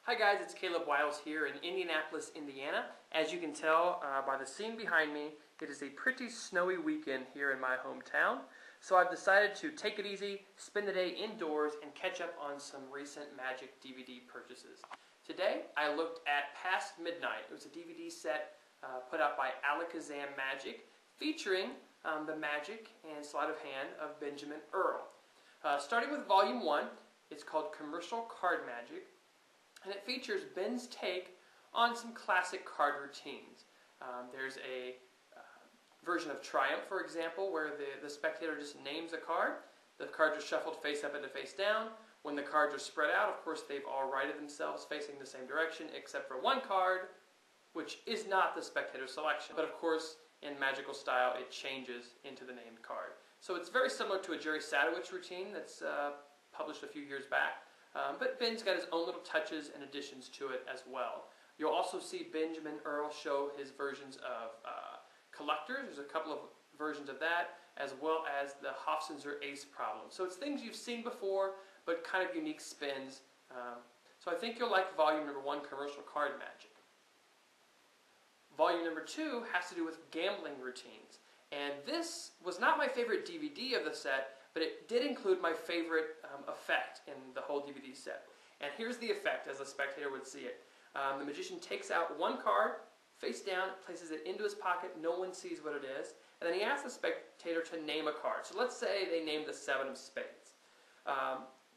Hi guys, it's Caleb Wiles here in Indianapolis, Indiana. As you can tell by the scene behind me, it is a pretty snowy weekend here in my hometown. So I've decided to take it easy, spend the day indoors, and catch up on some recent Magic DVD purchases. Today I looked at Past Midnight. It was a DVD set put out by Alakazam Magic featuring the magic and sleight of hand of Benjamin Earl. Starting with Volume 1, it's called Commercial Card Magic. And it features Ben's take on some classic card routines. There's a version of Triumph, for example, where the spectator just names a card. The cards are shuffled face up and face down. When the cards are spread out, of course, they've all righted themselves facing the same direction, except for one card, which is not the spectator's selection. But of course, in magical style, it changes into the named card. So it's very similar to a Jerry Sadowitz routine that's published a few years back. But Ben's got his own little touches and additions to it as well. You'll also see Benjamin Earl show his versions of collectors. There's a couple of versions of that, as well as the Hofzinser Ace problem. So it's things you've seen before, but kind of unique spins. So I think you'll like Volume number 1, Commercial Card Magic. Volume number 2 has to do with gambling routines. And this was not my favorite DVD of the set, but it did include my favorite effect in the whole DVD set. And here's the effect as a spectator would see it. The magician takes out one card, face down, places it into his pocket, no one sees what it is, and then he asks the spectator to name a card. So let's say they named the 7 of spades.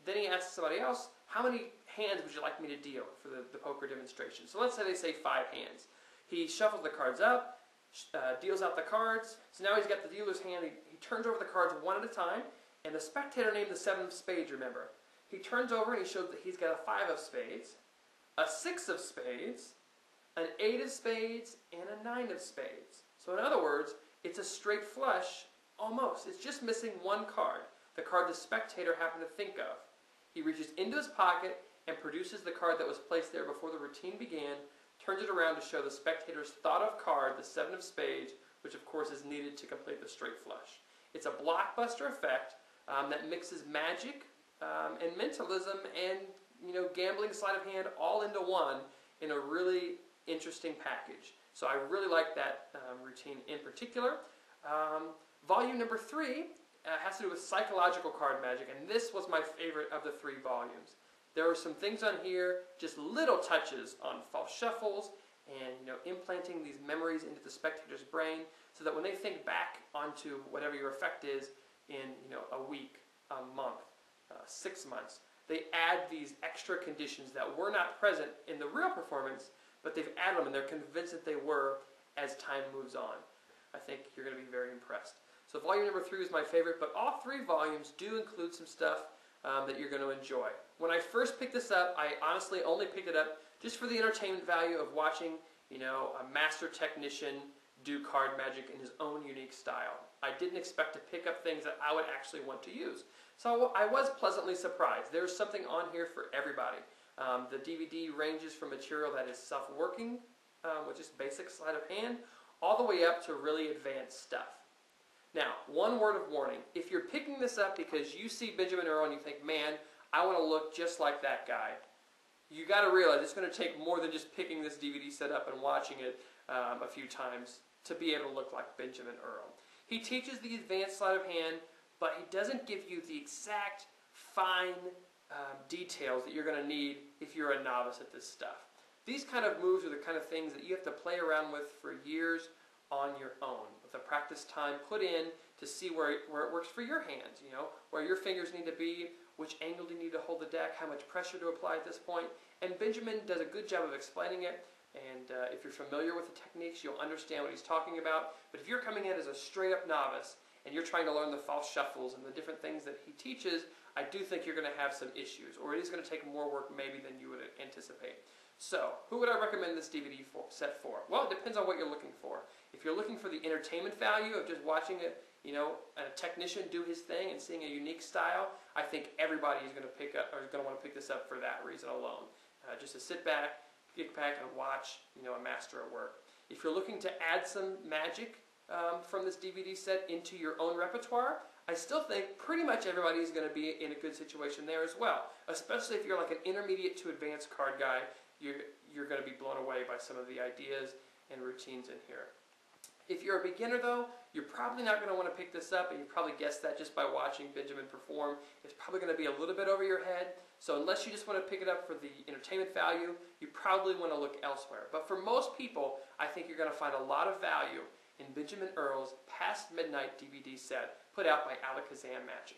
Then he asks somebody else, how many hands would you like me to deal for the poker demonstration? So let's say they say 5 hands. He shuffles the cards up, deals out the cards. So now he's got the dealer's hand. He turns over the cards one at a time. And the spectator named the 7 of spades, remember. He turns over and he shows that he's got a 5 of spades, a 6 of spades, an 8 of spades, and a 9 of spades. So in other words, it's a straight flush, almost. It's just missing one card, the card the spectator happened to think of. He reaches into his pocket and produces the card that was placed there before the routine began, turns it around to show the spectator's thought of card, the 7 of spades, which of course is needed to complete the straight flush. It's a blockbuster effect that mixes magic and mentalism and gambling sleight of hand all into one in a really interesting package. So I really like that routine in particular. Volume number 3 has to do with psychological card magic, and this was my favorite of the 3 volumes. There were some things on here, just little touches on false shuffles and implanting these memories into the spectator's brain so that when they think back onto whatever your effect is in a week, a month, 6 months, they add these extra conditions that were not present in the real performance, but they've added them and they're convinced that they were as time moves on. I think you're going to be very impressed. So volume number 3 is my favorite, but all 3 volumes do include some stuff that you're going to enjoy. When I first picked this up, I honestly only picked it up just for the entertainment value of watching a master technician do card magic in his own unique style. I didn't expect to pick up things that I would actually want to use. So I was pleasantly surprised. There's something on here for everybody. The DVD ranges from material that is self-working, with just basic sleight of hand, all the way up to really advanced stuff. Now, one word of warning. If you're picking this up because you see Benjamin Earl and you think, man, I want to look just like that guy, you got to realize it's going to take more than just picking this DVD set up and watching it a few times to be able to look like Benjamin Earl. He teaches the advanced sleight of hand, but he doesn't give you the exact fine details that you're going to need if you're a novice at this stuff. These kind of moves are the kind of things that you have to play around with for years on your own, with the practice time put in to see where it works for your hands, where your fingers need to be, which angle do you need to hold the deck, how much pressure to apply at this point. And Benjamin does a good job of explaining it. And if you're familiar with the techniques, you'll understand what he's talking about. But if you're coming in as a straight-up novice and you're trying to learn the false shuffles and the different things that he teaches, I do think you're going to have some issues, or it is going to take more work maybe than you would anticipate. So, who would I recommend this DVD set for? Well, it depends on what you're looking for. If you're looking for the entertainment value of just watching a technician do his thing and seeing a unique style, I think everybody is going to want to pick this up for that reason alone. Just to sit back, kick back, and watch a master at work. If you're looking to add some magic from this DVD set into your own repertoire, I still think pretty much everybody is going to be in a good situation there as well. Especially if you're like an intermediate to advanced card guy, you're going to be blown away by some of the ideas and routines in here. If you're a beginner though, you're probably not going to want to pick this up, and you probably guessed that just by watching Benjamin perform. It's probably going to be a little bit over your head, so unless you just want to pick it up for the entertainment value, you probably want to look elsewhere. But for most people, I think you're going to find a lot of value in Benjamin Earl's Past Midnight DVD set put out by Alakazam Magic.